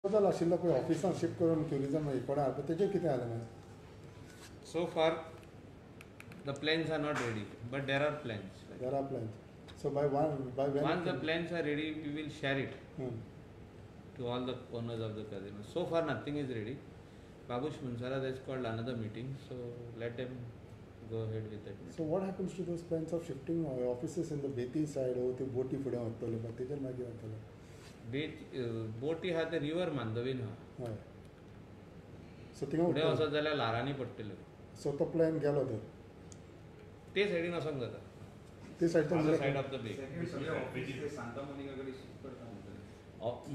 Proposal आशिल्लो पळय ऑफिसांत शिफ्ट करून ट्युरिजम कोणा पळय तेजेर कितें जालें मागीर? So far, the plans are not ready, but there are plans. There are plans. So by when? Once the plans are ready, we will share it to all the owners of the casino. So far, nothing is ready. Babush Munsara has called another meeting, so let them go ahead with that. So what happens to those plans of shifting offices in the Beti side or the Boti फुडें व्हरतले but तेजेर मागीर जातलें? बोटी हा ते river मांदवीन हा. हय. सो थिंगा फुडें वचत जाल्यार लारांनी पडटल्यो. सो तो प्लॅन गेलो तर ते सायडीन वचोंक जाता. ते सायडीन side of the bay.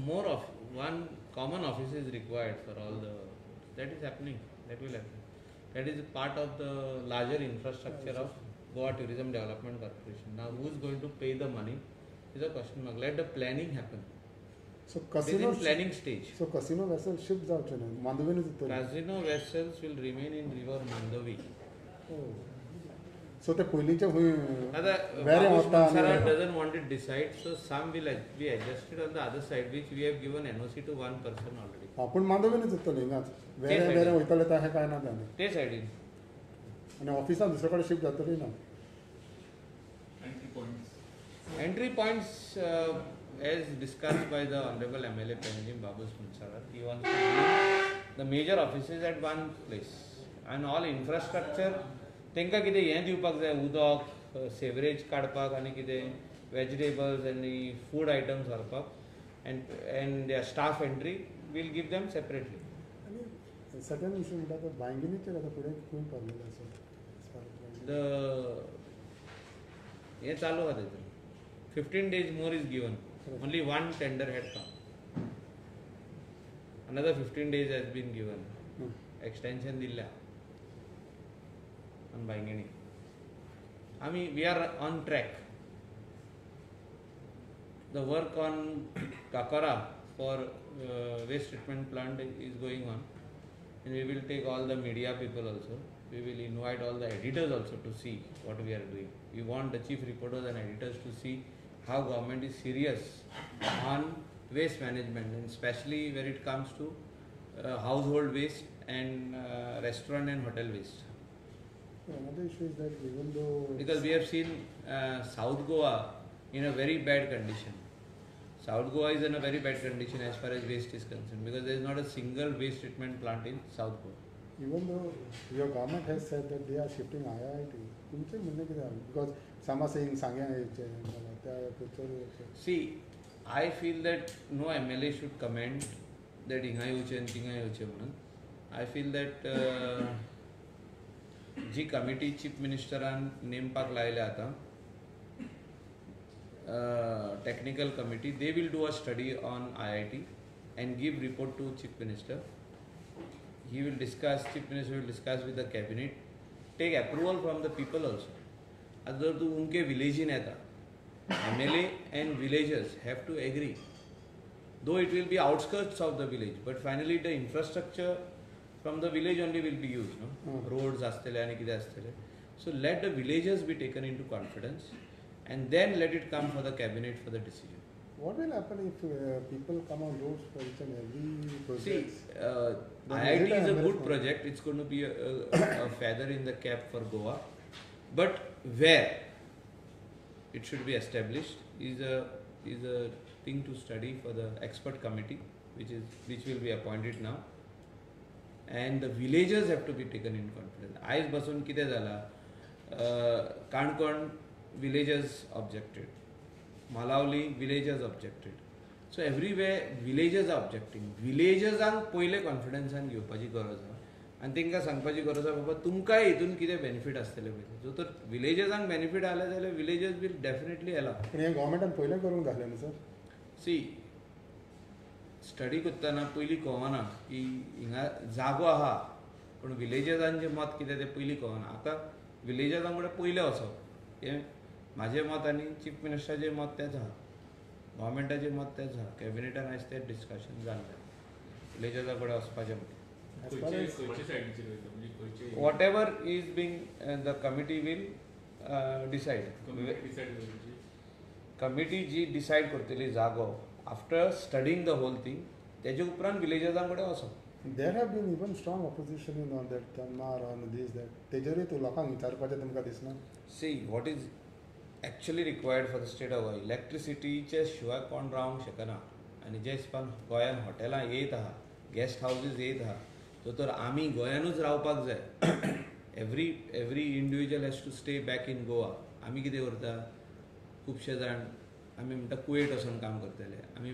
More of one common office is required for all the. That is happening. That will happen. That is part of the larger infrastructure of Goa Tourism Development Corporation. Now, who is going to pay the money is a question mark. Let the planning happen. So casino planning stage. So casino vessels shift जावचे ना मांदवीन जातले. Casino vessels will remain in river Mandavi. Oh. So the पयलींचे हूय वेरे होता doesn't want it decide, so some will be adjusted on the other side, which we have given NOC to one person already. आपण मांदवीन जातले हिंगाच वेरे वयतले ता हे काय ना जाने ते सायडीन आणि ऑफिसां दुसरे कडेन शिफ्ट जातली ना. Entry points, as discussed by the Honorable MLA Penjim Babus Munsara, he wants to bring the major offices at one place and all infrastructure. तांकां कितें हें दिवपाक जाय उदक सेवरेज काडपाक आनी कितें वेजिटेबल्स आनी फूड आयटम्स व्हरपाक and their staff entry will give them separately. आणि सेकंड इशू म्हणटा तो बांगिनीचे आता फुडें खूब प्रॉब्लेम आसा. हें चालू आहा तेजें 15 days more is given. Only one tender had come. Another 15 days has been given. Extension दिल्ल्या on Bangini. I mean, we are on track. The work on Kakara for waste treatment plant is going on, and we will take all the media people also. We will invite all the editors also to see what we are doing. We want the chief reporters and editors to see how government is serious on waste management, and especially when it comes to household waste and restaurant and hotel waste. Another issue is that even though because we have seen South Goa in a very bad condition. South Goa is in a very bad condition as far as waste is concerned because there is not a single waste treatment plant in South Goa. Even though your government has said that they are shifting IIT, तुमचे म्हणणे कितें आहा? Because some are saying सांग्या येवचे त्या future येवचे. See, I feel that no MLA should comment that हिंगा येवचे आनी थिंगा येवचे म्हणून. I feel that जी कमिटी चीफ मिनिस्टरान नेमपाक लायल्या आतां technical committee, they will do a study on IIT and give report to chief minister. He will discuss, chief minister will discuss with the cabinet, take approval from the people also. Other to unke village in eta, MLA and villagers have to agree. Though it will be outskirts of the village, but finally the infrastructure from the village only will be used, no? Roads astele and kide astele. So let the villagers be taken into confidence and then let it come for the cabinet for the decision. What will happen if people come on roads for each and every project? See, IIT is a good project. It's going to be a feather in the cap for Goa. But where it should be established is a thing to study for the expert committee, which will be appointed now. And the villagers have to be taken in confidence. Ayz basun kite zala, Kankon villagers objected, Malauli villagers objected. So everywhere villagers are objecting. Villagers are पहिले confidence and घेवपाची गरज आहा आनी तेंकां सांगपाची गरज आहा बाबा तुमकांय हितून कितें बेनिफीट आसतले पळय. जो तर विलेजर्सांक बेनिफीट आले जाल्यार विलेजर्स विल डेफिनेटली अलाव. पण हे गव्हर्मेंटान पयलें करूंक जाय न्हू सर? सी स्टडी करतना पयलीं कळना की हिंगा जागो आहा पूण विलेजर्सांचें मत कितें तें पयलीं कळना. आतां विलेजर्सां कडेन पयलें वचप हें म्हाजें मत आनी चीफ मिनिस्टराचें मत तेंच आहा, गव्हर्मेंटाचें मत तेंच आहा, कॅबिनेटान आयज तें डिस्कशन जालें विलेजर्सा कडेन वचपाचें म्हणून. Whatever is being the committee will decide. Committee ji decide करतली जागो after studying the whole thing तेजे उपरांत विलेजर्सां कडेन वचप. There have been even strong opposition on that Tanmar on this that तेजेरूय तूं लोकांक विचारपाचें तुमकां दिसना? See, what is actually required for the state of Goa, इलेक्ट्रिसिटीचे शिवाय कोण रावंक शकना. आनी जे हिसपान गोंयांत हॉटेलां येयत आहा, गेस्ट हावजीस येयत आहा, तर आमी गोंयानूच रावपाक जाय. Every individual has to stay back in Goa. आमी कितें करता, खुबशे जाण आमी म्हणटा कुवेट वचून काम करतले, आमी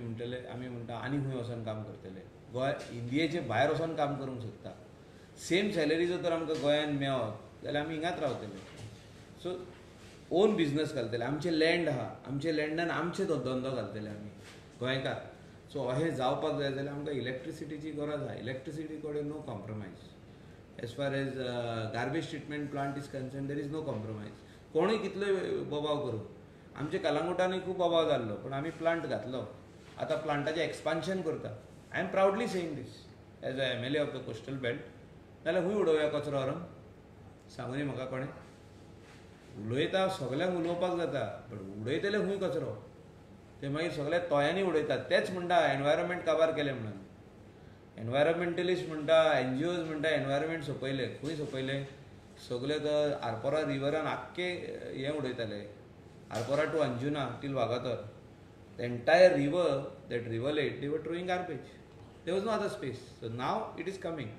म्हणटा आनी खंय वचून काम करतले. गोंय इंडियेचे भायर वचून काम करूंक सोदता. सेम सॅलरी जर तर आमकां गोंयांत मेळत जाल्यार आमी हिंगाच रावतले. सो ओन बिजनस घालतले. आमचें लँड आहा, आमच्या लँडान आमचे धंदो घालतले आमी गोंयकार. सो अशें जावपाक जाय जाल्यार आमकां इलेक्ट्रिसिटीची गरज आहा. इलेक्ट्रिसिटी कडेन no compromise. As far as garbage treatment plant is concern there is no compromise. कोणूय कितलोय बोबाव करूं. आमच्या कलांगुटानूय खूब बोबाव जाल्लो, पूण आमी प्लांट घातलो. आतां प्लांटाचें एक्सपान्शन करता. I am proudly saying this as a MLA of the coastal belt. नाल्यार खंय उडोवया कचरो व्हरून? सांगूनी म्हाका कोणें. उलयता सगल्यांक उलोवपाक जाता, बट उडयतले खंय कचरो? ते मागीर सगळे तोयांनी उडयतात. तेच म्हणटा एनवायरमेंट काबार केलें म्हणून. एनवायरमेंटलिस्ट म्हणटा, NGOज म्हणटा एनवायरमेंट सोंपयले. खंय सोंपयले? सगळे तर आरपोरा रिवरान आख्खे हें उडयताले. आरपोरा टू अंजुना टील Vagator. The entire river, that rivulet, they were throwing garbage. There was no other space. So now it is coming.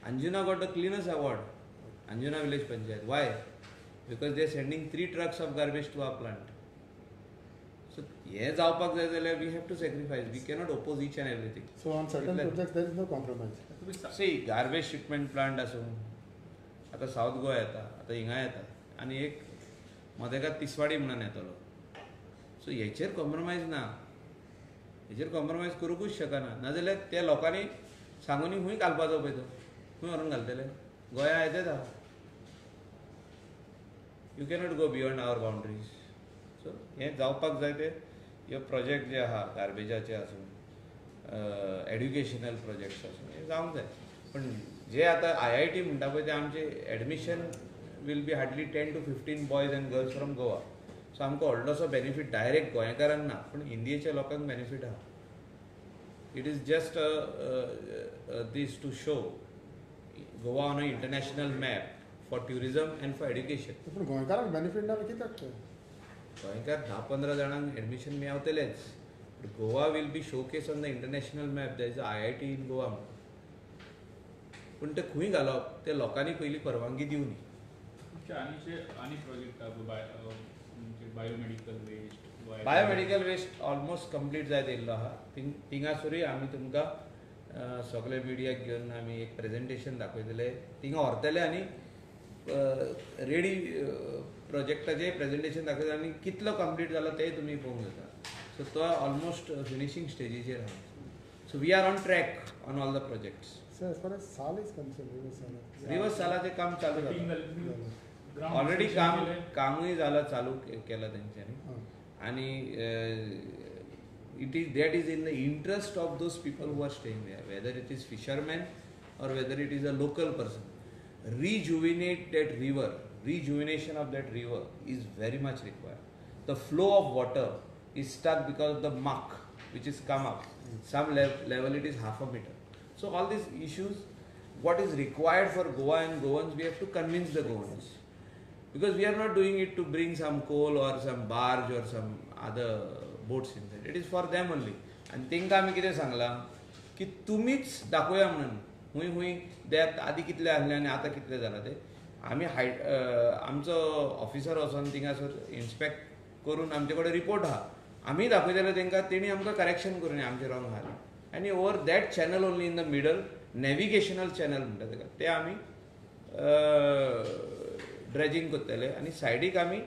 Anjuna got the cleanest award. Anjuna Village Panchayat. Why? Because they are sending 3 trucks of garbage to our plant. So, हे जावपाक जाय जाल्यार we have to sacrifice. We cannot oppose each and everything. So on certain projects there is no compromise. See, garbage shipment plant आसूं, आतां south Goa येता, आतां हिंगा येता, आनी एक मदेकात तिसवाडी म्हणून येतलो. सो हेचेर कॉम्प्रोमायज ना. हेचेर कॉम्प्रोमायज करूंकूच शकना. नाजाल्यार त्या लोकांनी सांगूनी खंय घालपाचो पळय तो, खंय व्हरून घालतले? गोंया येतेच आहा. You cannot go beyond our boundaries. So हें जावपाक जाय ते हे प्रोजेक्ट जे आहा गार्बेजाचे आसूं, एड्युकेशनल प्रोजेक्ट्स आसूं, हे जावंक जाय. पण जे आतां IIT म्हणटा पळय ते आमचे admission will be hardly 10 to 15 boys and girls from Goa. So आमकां व्हडलोसो बेनिफीट डायरेक्ट गोंयकारांक ना, पूण इंडियेच्या लोकांक बेनिफीट आहा. It is just this to show Goa on a international map for tourism and for education. पूण गोंयकारांक बेनिफीट ना कित्याक ते? गोंयकार 10-15 जाणांक एडमिशन मेळटलेच. Goa will be showcase on the international map. There is a IIT in Goa. पूण ते खंय घालप ते लोकांनी पयलीं परवानगी दिवनी. आनी project biomedical waste almost complete जायत येयल्लो आहा. थिंगासरूय आमी तुमकां सगळे मिडियाक घेवन आमी एक प्रेजेंटेशन दाखयतले. थिंगा व्हरतले आनी रेडी प्रोजेक्टाचें प्रेजेंटेशन दाखयतले आनी कितलो कंप्लीट जालो तेंय तुमी पळोवंक जाता. सो तो ऑलमोस्ट फिनिशींग स्टेजीचेर आहा. So we are on track on all the projects. So as far as Sal is concerned, रिवर्स सालाचें काम चालू जालें. ऑलरेडी कामूय जालां, चालू केलां तेंच्यांनी. आनी that is in the interest of those people who are staying there, whether it is fishermen or whether it is a local person. Rejuvenate that river. Rejuvenation of that river is very much required. The flow of water is stuck because of the muck which is come up. Some level it is half a meter. So all these issues, what is required for Goa and Goans, we have to convince the Goans. Because we are not doing it to bring some coal or some barge or some other boats inside. It is for them only. And तेंकां आमी कितें सांगलां की तुमीच दाखोवया म्हणून. हूंय हूंय depth आदी कितले आहले आनी आतां कितले जाला ते. आमी आमचो ऑफिसर वचोन थिंगासर इन्स्पेक्ट करून आमचे कडेन रिपोर्ट आहा. आमी दाखयतले तेंकां, तेणी आमकां करेक्शन करून आमचे रॉंग आहा. आनी over that channel only in the middle, navigational channel म्हणटा तेका, ते आमी ड्रेजिंग करतले आनी सायडीक आमी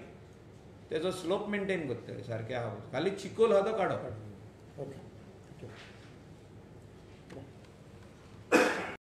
तेजो स्लोप मेंटेन करतले सारके आहा. खाली चिकोल आहा तो काडप. ओके.